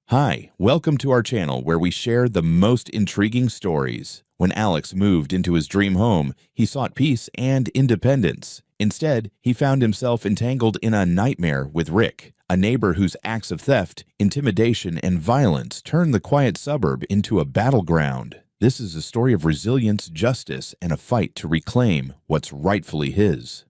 Hi, welcome to our channel where we share the most intriguing stories. When Alex moved into his dream home, he sought peace and independence. Instead, he found himself entangled in a nightmare with Rick, a neighbor whose acts of theft, intimidation, and violence turned the quiet suburb into a battleground. This is a story of resilience, justice, and a fight to reclaim what's rightfully his.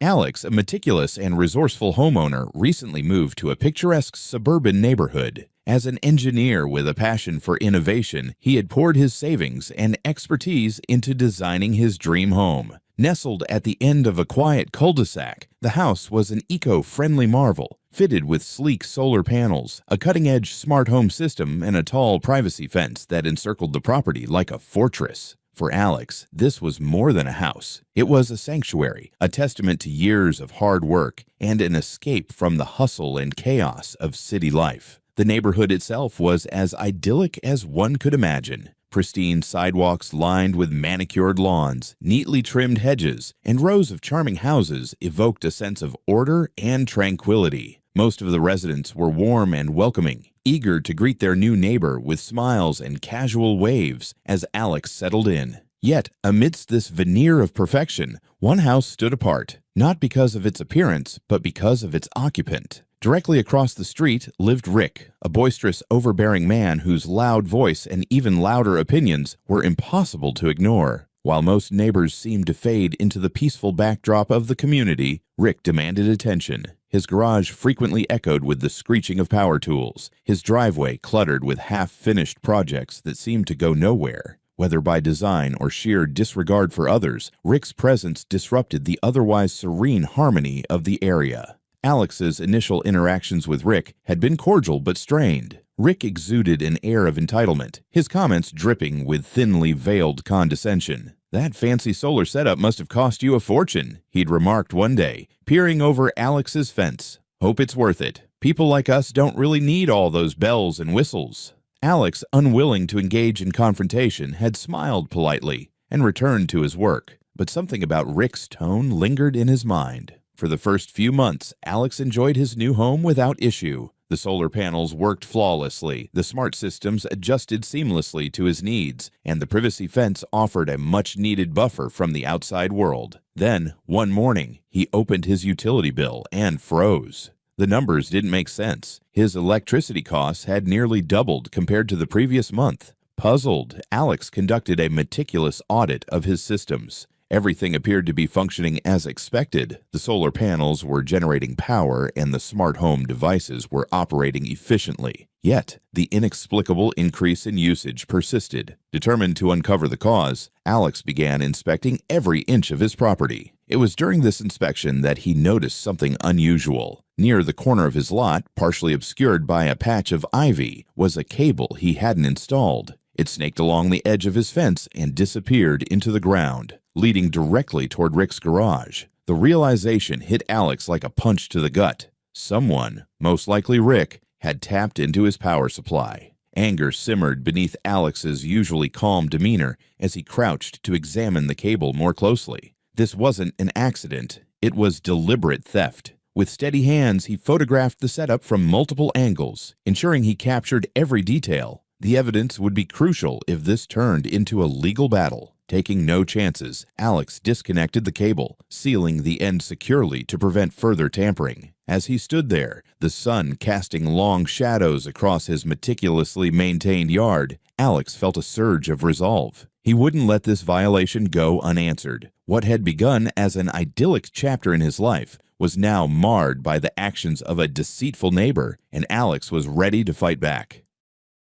Alex, a meticulous and resourceful homeowner, recently moved to a picturesque suburban neighborhood. As an engineer with a passion for innovation, he had poured his savings and expertise into designing his dream home. Nestled at the end of a quiet cul-de-sac, the house was an eco-friendly marvel, fitted with sleek solar panels, a cutting-edge smart home system, and a tall privacy fence that encircled the property like a fortress. For Alex, this was more than a house. It was a sanctuary, a testament to years of hard work, and an escape from the hustle and chaos of city life. The neighborhood itself was as idyllic as one could imagine. Pristine sidewalks lined with manicured lawns, neatly trimmed hedges, and rows of charming houses evoked a sense of order and tranquility. Most of the residents were warm and welcoming, eager to greet their new neighbor with smiles and casual waves as Alex settled in. Yet, amidst this veneer of perfection, one house stood apart, not because of its appearance, but because of its occupant. Directly across the street lived Rick, a boisterous, overbearing man whose loud voice and even louder opinions were impossible to ignore. While most neighbors seemed to fade into the peaceful backdrop of the community, Rick demanded attention. His garage frequently echoed with the screeching of power tools, his driveway cluttered with half-finished projects that seemed to go nowhere. Whether by design or sheer disregard for others, Rick's presence disrupted the otherwise serene harmony of the area. Alex's initial interactions with Rick had been cordial but strained. Rick exuded an air of entitlement, his comments dripping with thinly veiled condescension. "That fancy solar setup must have cost you a fortune," he'd remarked one day, peering over Alex's fence. "Hope it's worth it. People like us don't really need all those bells and whistles." Alex, unwilling to engage in confrontation, had smiled politely and returned to his work. But something about Rick's tone lingered in his mind. For the first few months, Alex enjoyed his new home without issue. The solar panels worked flawlessly, the smart systems adjusted seamlessly to his needs, and the privacy fence offered a much-needed buffer from the outside world. Then, one morning, he opened his utility bill and froze. The numbers didn't make sense. His electricity costs had nearly doubled compared to the previous month. Puzzled, Alex conducted a meticulous audit of his systems. Everything appeared to be functioning as expected. The solar panels were generating power and the smart home devices were operating efficiently. Yet, the inexplicable increase in usage persisted. Determined to uncover the cause, Alex began inspecting every inch of his property. It was during this inspection that he noticed something unusual. Near the corner of his lot, partially obscured by a patch of ivy, was a cable he hadn't installed. It snaked along the edge of his fence and disappeared into the ground, leading directly toward Rick's garage. The realization hit Alex like a punch to the gut. Someone, most likely Rick, had tapped into his power supply. Anger simmered beneath Alex's usually calm demeanor as he crouched to examine the cable more closely. This wasn't an accident. It was deliberate theft. With steady hands, he photographed the setup from multiple angles, ensuring he captured every detail. The evidence would be crucial if this turned into a legal battle. Taking no chances, Alex disconnected the cable, sealing the end securely to prevent further tampering. As he stood there, the sun casting long shadows across his meticulously maintained yard, Alex felt a surge of resolve. He wouldn't let this violation go unanswered. What had begun as an idyllic chapter in his life was now marred by the actions of a deceitful neighbor, and Alex was ready to fight back.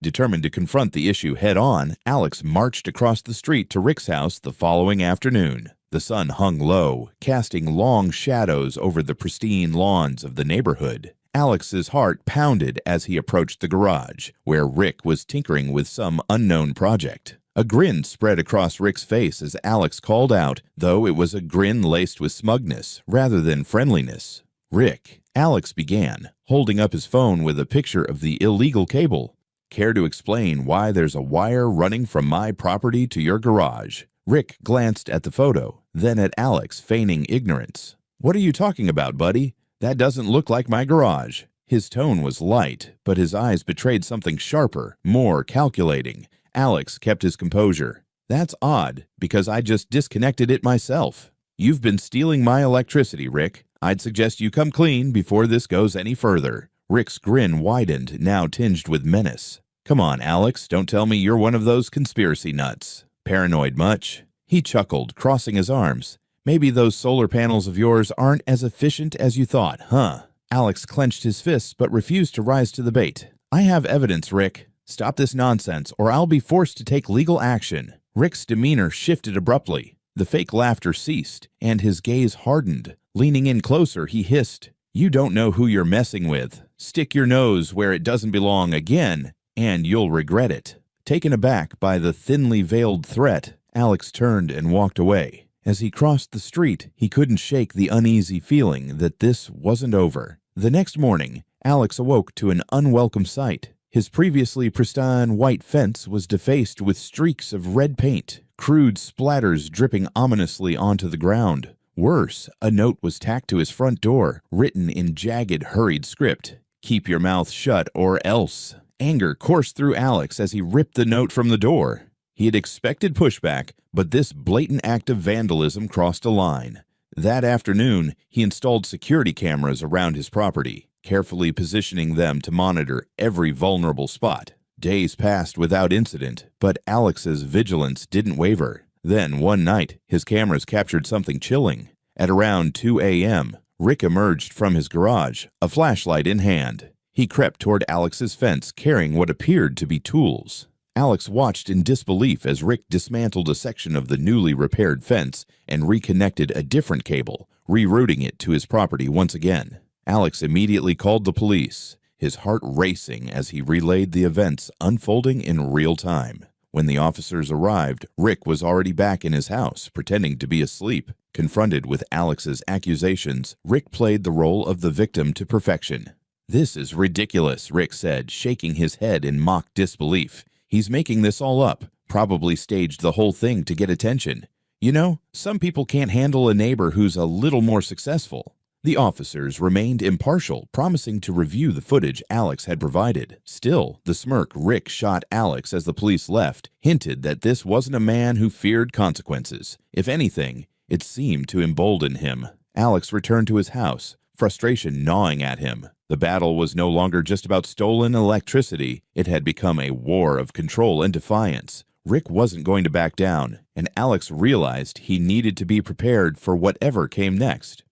Determined to confront the issue head-on, Alex marched across the street to Rick's house the following afternoon. The sun hung low, casting long shadows over the pristine lawns of the neighborhood. Alex's heart pounded as he approached the garage, where Rick was tinkering with some unknown project. A grin spread across Rick's face as Alex called out, though it was a grin laced with smugness rather than friendliness. "Rick," Alex began, holding up his phone with a picture of the illegal cable. "Care to explain why there's a wire running from my property to your garage?" Rick glanced at the photo, then at Alex, feigning ignorance. "What are you talking about, buddy? That doesn't look like my garage." His tone was light, but his eyes betrayed something sharper, more calculating. Alex kept his composure. "That's odd, because I just disconnected it myself. You've been stealing my electricity, Rick. I'd suggest you come clean before this goes any further." Rick's grin widened, now tinged with menace. "Come on, Alex, don't tell me you're one of those conspiracy nuts. Paranoid much?" He chuckled, crossing his arms. "Maybe those solar panels of yours aren't as efficient as you thought, huh?" Alex clenched his fists but refused to rise to the bait. "I have evidence, Rick. Stop this nonsense, or I'll be forced to take legal action." Rick's demeanor shifted abruptly. The fake laughter ceased, and his gaze hardened. Leaning in closer, he hissed, "You don't know who you're messing with. Stick your nose where it doesn't belong again, and you'll regret it." Taken aback by the thinly veiled threat, Alex turned and walked away. As he crossed the street, he couldn't shake the uneasy feeling that this wasn't over. The next morning, Alex awoke to an unwelcome sight. His previously pristine white fence was defaced with streaks of red paint, crude splatters dripping ominously onto the ground. Worse, a note was tacked to his front door, written in jagged, hurried script. "Keep your mouth shut or else." Anger coursed through Alex as he ripped the note from the door. He had expected pushback, but this blatant act of vandalism crossed a line. That afternoon, he installed security cameras around his property, carefully positioning them to monitor every vulnerable spot. Days passed without incident, but Alex's vigilance didn't waver. Then, one night, his cameras captured something chilling. At around 2 a.m., Rick emerged from his garage, a flashlight in hand. He crept toward Alex's fence, carrying what appeared to be tools. Alex watched in disbelief as Rick dismantled a section of the newly repaired fence and reconnected a different cable, rerouting it to his property once again. Alex immediately called the police, his heart racing as he relayed the events unfolding in real time. When the officers arrived, Rick was already back in his house, pretending to be asleep. Confronted with Alex's accusations, Rick played the role of the victim to perfection. "This is ridiculous," Rick said, shaking his head in mock disbelief. "He's making this all up, probably staged the whole thing to get attention. You know, some people can't handle a neighbor who's a little more successful." The officers remained impartial, promising to review the footage Alex had provided. Still, the smirk Rick shot Alex as the police left hinted that this wasn't a man who feared consequences. If anything, it seemed to embolden him. Alex returned to his house, frustration gnawing at him. The battle was no longer just about stolen electricity. It had become a war of control and defiance. Rick wasn't going to back down, and Alex realized he needed to be prepared for whatever came next.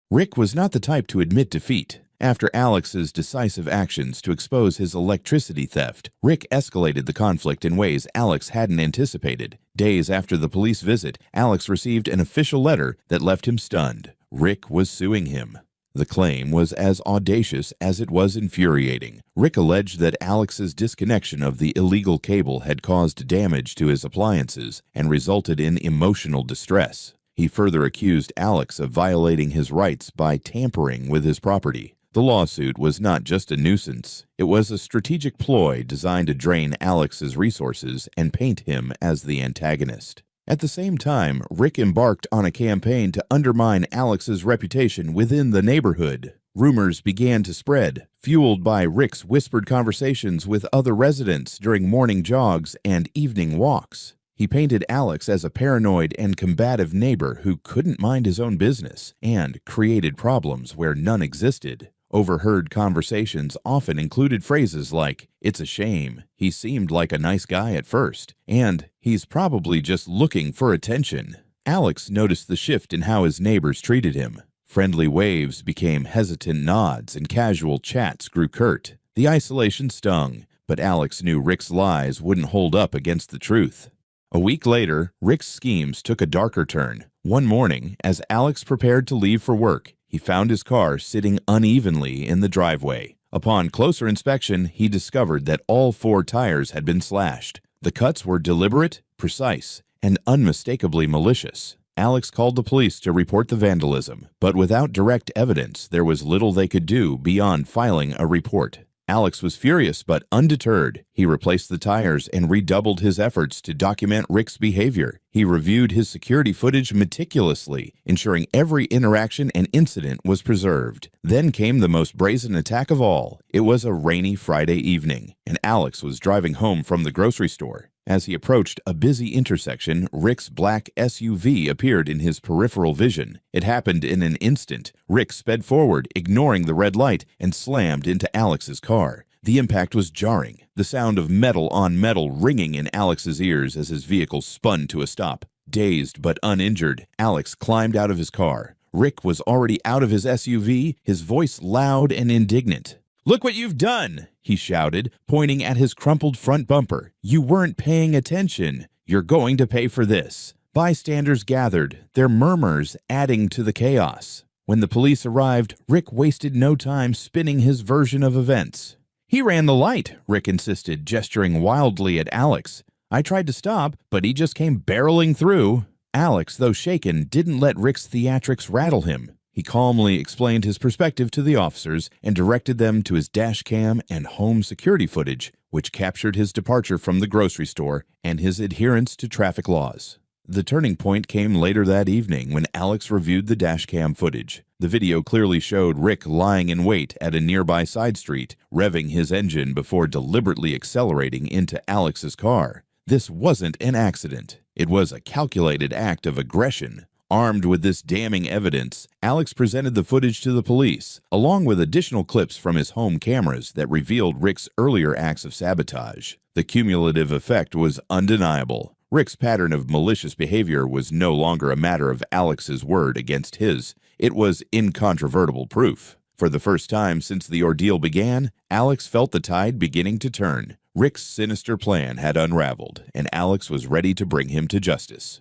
Rick was not the type to admit defeat. After Alex's decisive actions to expose his electricity theft, Rick escalated the conflict in ways Alex hadn't anticipated. Days after the police visit, Alex received an official letter that left him stunned. Rick was suing him. The claim was as audacious as it was infuriating. Rick alleged that Alex's disconnection of the illegal cable had caused damage to his appliances and resulted in emotional distress. He further accused Alex of violating his rights by tampering with his property. The lawsuit was not just a nuisance. It was a strategic ploy designed to drain Alex's resources and paint him as the antagonist. At the same time, Rick embarked on a campaign to undermine Alex's reputation within the neighborhood. Rumors began to spread, fueled by Rick's whispered conversations with other residents during morning jogs and evening walks. He painted Alex as a paranoid and combative neighbor who couldn't mind his own business and created problems where none existed. Overheard conversations often included phrases like, "It's a shame, he seemed like a nice guy at first," and "he's probably just looking for attention." Alex noticed the shift in how his neighbors treated him. Friendly waves became hesitant nods and casual chats grew curt. The isolation stung, but Alex knew Rick's lies wouldn't hold up against the truth. A week later, Rick's schemes took a darker turn. One morning, as Alex prepared to leave for work, he found his car sitting unevenly in the driveway. Upon closer inspection, he discovered that all 4 tires had been slashed. The cuts were deliberate, precise, and unmistakably malicious. Alex called the police to report the vandalism, but without direct evidence, there was little they could do beyond filing a report. Alex was furious but undeterred. He replaced the tires and redoubled his efforts to document Rick's behavior. He He reviewed his security footage meticulously, ensuring every interaction and incident was preserved. Then came the most brazen attack of all. It was a rainy Friday evening, and Alex was driving home from the grocery store. As he approached a busy intersection, Rick's black SUV appeared in his peripheral vision. It happened in an instant. Rick sped forward, ignoring the red light, and slammed into Alex's car. The impact was jarring, the sound of metal on metal ringing in Alex's ears as his vehicle spun to a stop. Dazed but uninjured, Alex climbed out of his car. Rick was already out of his SUV, his voice loud and indignant. "Look what you've done!" he shouted, pointing at his crumpled front bumper. "You weren't paying attention. You're going to pay for this." Bystanders gathered, their murmurs adding to the chaos. When the police arrived, Rick wasted no time spinning his version of events. "He ran the light," Rick insisted, gesturing wildly at Alex. "I tried to stop, but he just came barreling through." Alex, though shaken, didn't let Rick's theatrics rattle him. He calmly explained his perspective to the officers and directed them to his dash cam and home security footage, which captured his departure from the grocery store and his adherence to traffic laws. The turning point came later that evening when Alex reviewed the dash cam footage. The video clearly showed Rick lying in wait at a nearby side street, revving his engine before deliberately accelerating into Alex's car. This wasn't an accident. It was a calculated act of aggression. Armed with this damning evidence, Alex presented the footage to the police, along with additional clips from his home cameras that revealed Rick's earlier acts of sabotage. The cumulative effect was undeniable. Rick's pattern of malicious behavior was no longer a matter of Alex's word against his. It was incontrovertible proof. For the first time since the ordeal began, Alex felt the tide beginning to turn. Rick's sinister plan had unraveled, and Alex was ready to bring him to justice.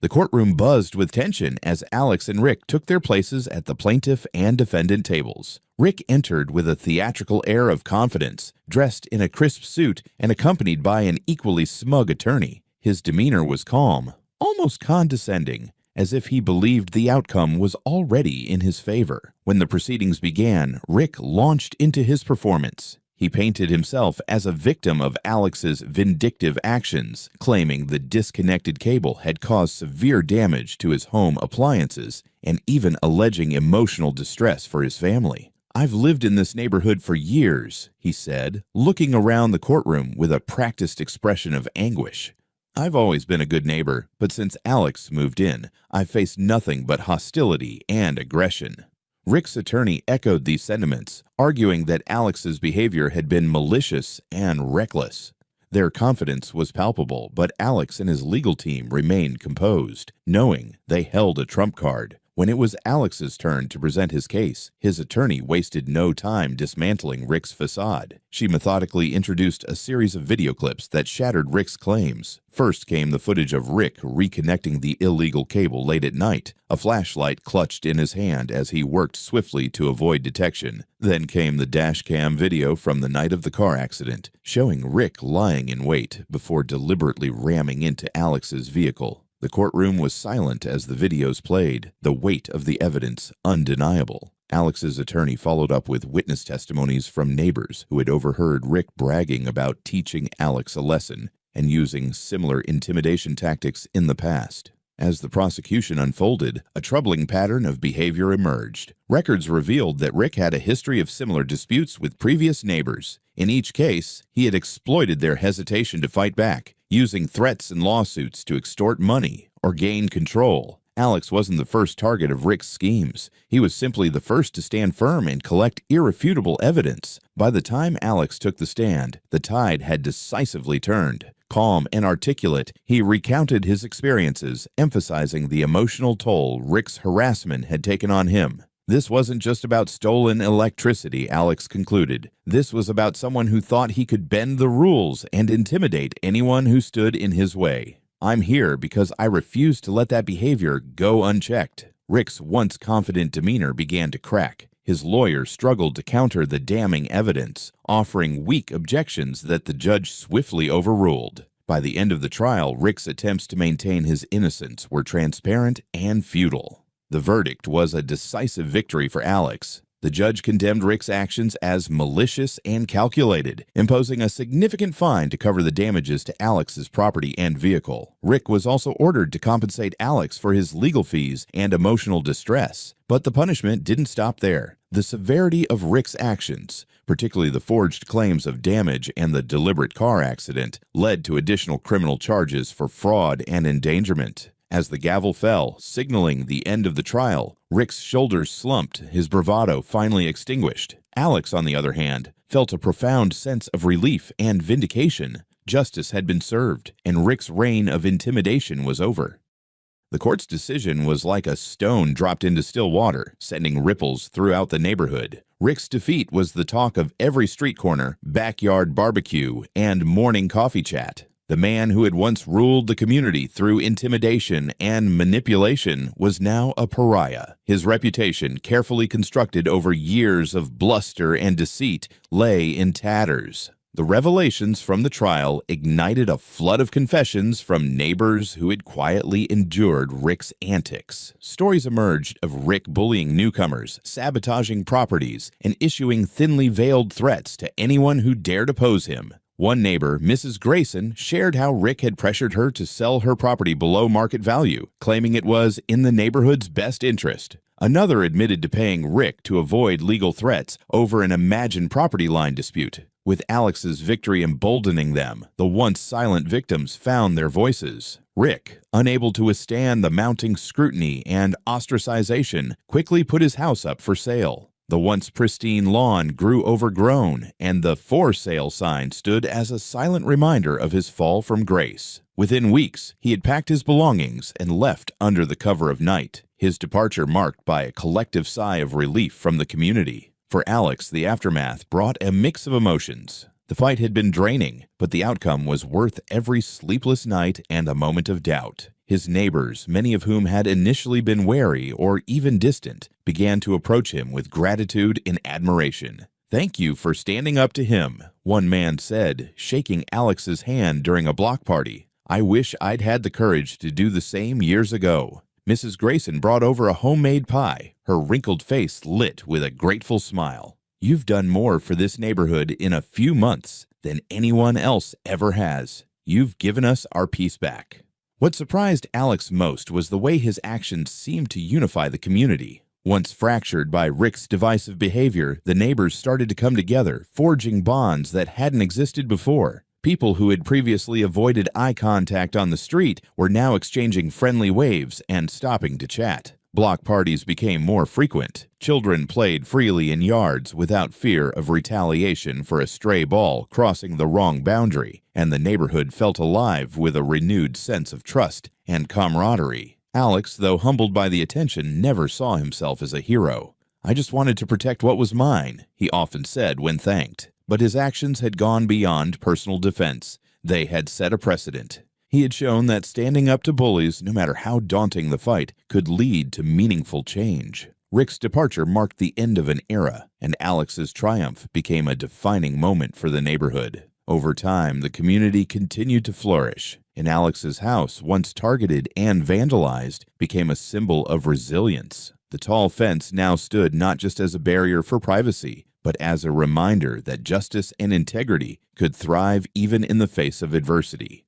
The courtroom buzzed with tension as Alex and Rick took their places at the plaintiff and defendant tables. Rick entered with a theatrical air of confidence, dressed in a crisp suit and accompanied by an equally smug attorney. His demeanor was calm, almost condescending, as if he believed the outcome was already in his favor. When the proceedings began, Rick launched into his performance. He painted himself as a victim of Alex's vindictive actions, claiming the disconnected cable had caused severe damage to his home appliances and even alleging emotional distress for his family. "I've lived in this neighborhood for years," he said, looking around the courtroom with a practiced expression of anguish. "I've always been a good neighbor, but since Alex moved in, I've faced nothing but hostility and aggression." Rick's attorney echoed these sentiments, arguing that Alex's behavior had been malicious and reckless. Their confidence was palpable, but Alex and his legal team remained composed, knowing they held a trump card. When it was Alex's turn to present his case, his attorney wasted no time dismantling Rick's facade. She methodically introduced a series of video clips that shattered Rick's claims. First came the footage of Rick reconnecting the illegal cable late at night, a flashlight clutched in his hand as he worked swiftly to avoid detection. Then came the dash cam video from the night of the car accident, showing Rick lying in wait before deliberately ramming into Alex's vehicle. The courtroom was silent as the videos played, the weight of the evidence undeniable. Alex's attorney followed up with witness testimonies from neighbors who had overheard Rick bragging about teaching Alex a lesson and using similar intimidation tactics in the past. As the prosecution unfolded, a troubling pattern of behavior emerged. Records revealed that Rick had a history of similar disputes with previous neighbors. In each case, he had exploited their hesitation to fight back, using threats and lawsuits to extort money or gain control. Alex wasn't the first target of Rick's schemes. He was simply the first to stand firm and collect irrefutable evidence. By the time Alex took the stand, the tide had decisively turned. Calm and articulate, he recounted his experiences, emphasizing the emotional toll Rick's harassment had taken on him. This wasn't just about stolen electricity, Alex concluded. This was about someone who thought he could bend the rules and intimidate anyone who stood in his way. "I'm here because I refuse to let that behavior go unchecked." Rick's once confident demeanor began to crack. His lawyer struggled to counter the damning evidence, offering weak objections that the judge swiftly overruled. By the end of the trial, Rick's attempts to maintain his innocence were transparent and futile. The verdict was a decisive victory for Alex. The judge condemned Rick's actions as malicious and calculated, imposing a significant fine to cover the damages to Alex's property and vehicle. Rick was also ordered to compensate Alex for his legal fees and emotional distress. But the punishment didn't stop there. The severity of Rick's actions, particularly the forged claims of damage and the deliberate car accident, led to additional criminal charges for fraud and endangerment. As the gavel fell, signaling the end of the trial, Rick's shoulders slumped, his bravado finally extinguished. Alex, on the other hand, felt a profound sense of relief and vindication. Justice had been served, and Rick's reign of intimidation was over. The court's decision was like a stone dropped into still water, sending ripples throughout the neighborhood. Rick's defeat was the talk of every street corner, backyard barbecue, and morning coffee chat. The man who had once ruled the community through intimidation and manipulation was now a pariah. His reputation, carefully constructed over years of bluster and deceit, lay in tatters. The revelations from the trial ignited a flood of confessions from neighbors who had quietly endured Rick's antics. Stories emerged of Rick bullying newcomers, sabotaging properties, and issuing thinly veiled threats to anyone who dared oppose him. One neighbor, Mrs. Grayson, shared how Rick had pressured her to sell her property below market value, claiming it was in the neighborhood's best interest. Another admitted to paying Rick to avoid legal threats over an imagined property line dispute. With Alex's victory emboldening them, the once silent victims found their voices. Rick, unable to withstand the mounting scrutiny and ostracization, quickly put his house up for sale. The once pristine lawn grew overgrown, and the for sale sign stood as a silent reminder of his fall from grace. Within weeks, he had packed his belongings and left under the cover of night, his departure marked by a collective sigh of relief from the community. For Alex, the aftermath brought a mix of emotions. The fight had been draining, but the outcome was worth every sleepless night and a moment of doubt. His neighbors, many of whom had initially been wary or even distant, began to approach him with gratitude and admiration. "Thank you for standing up to him," one man said, shaking Alex's hand during a block party. "I wish I'd had the courage to do the same years ago." Mrs. Grayson brought over a homemade pie, her wrinkled face lit with a grateful smile. "You've done more for this neighborhood in a few months than anyone else ever has. You've given us our peace back." What surprised Alex most was the way his actions seemed to unify the community. Once fractured by Rick's divisive behavior, the neighbors started to come together, forging bonds that hadn't existed before. People who had previously avoided eye contact on the street were now exchanging friendly waves and stopping to chat. Block parties became more frequent. Children played freely in yards without fear of retaliation for a stray ball crossing the wrong boundary, and the neighborhood felt alive with a renewed sense of trust and camaraderie. Alex, though humbled by the attention, never saw himself as a hero. "I just wanted to protect what was mine," he often said when thanked. But his actions had gone beyond personal defense. They had set a precedent. He had shown that standing up to bullies, no matter how daunting the fight, could lead to meaningful change. Rick's departure marked the end of an era, and Alex's triumph became a defining moment for the neighborhood. Over time, the community continued to flourish, and Alex's house, once targeted and vandalized, became a symbol of resilience. The tall fence now stood not just as a barrier for privacy, but as a reminder that justice and integrity could thrive even in the face of adversity.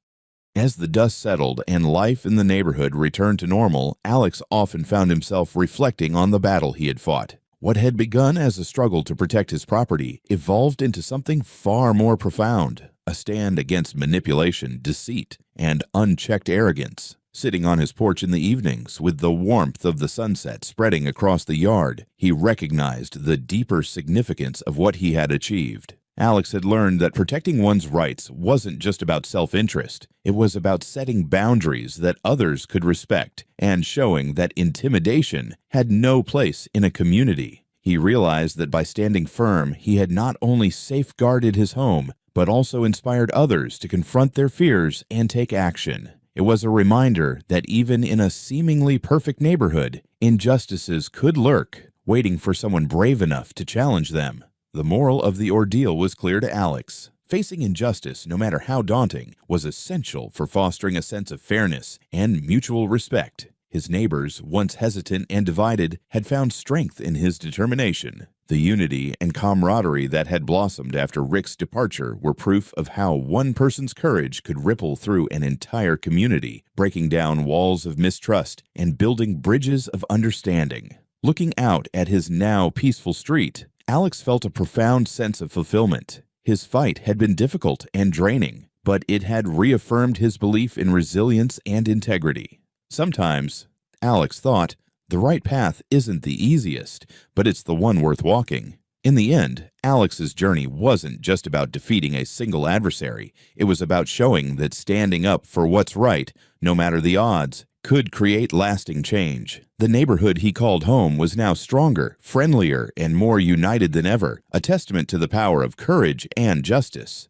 As the dust settled and life in the neighborhood returned to normal, Alex often found himself reflecting on the battle he had fought. What had begun as a struggle to protect his property evolved into something far more profound, a stand against manipulation, deceit, and unchecked arrogance. Sitting on his porch in the evenings, with the warmth of the sunset spreading across the yard, he recognized the deeper significance of what he had achieved. Alex had learned that protecting one's rights wasn't just about self-interest. It was about setting boundaries that others could respect and showing that intimidation had no place in a community. He realized that by standing firm, he had not only safeguarded his home, but also inspired others to confront their fears and take action. It was a reminder that even in a seemingly perfect neighborhood, injustices could lurk, waiting for someone brave enough to challenge them. The moral of the ordeal was clear to Alex. Facing injustice, no matter how daunting, was essential for fostering a sense of fairness and mutual respect. His neighbors, once hesitant and divided, had found strength in his determination. The unity and camaraderie that had blossomed after Rick's departure were proof of how one person's courage could ripple through an entire community, breaking down walls of mistrust and building bridges of understanding. Looking out at his now peaceful street, Alex felt a profound sense of fulfillment. His fight had been difficult and draining, but it had reaffirmed his belief in resilience and integrity. Sometimes, Alex thought, the right path isn't the easiest, but it's the one worth walking. In the end, Alex's journey wasn't just about defeating a single adversary. It was about showing that standing up for what's right, no matter the odds, could create lasting change. The neighborhood he called home was now stronger, friendlier, and more united than ever, a testament to the power of courage and justice.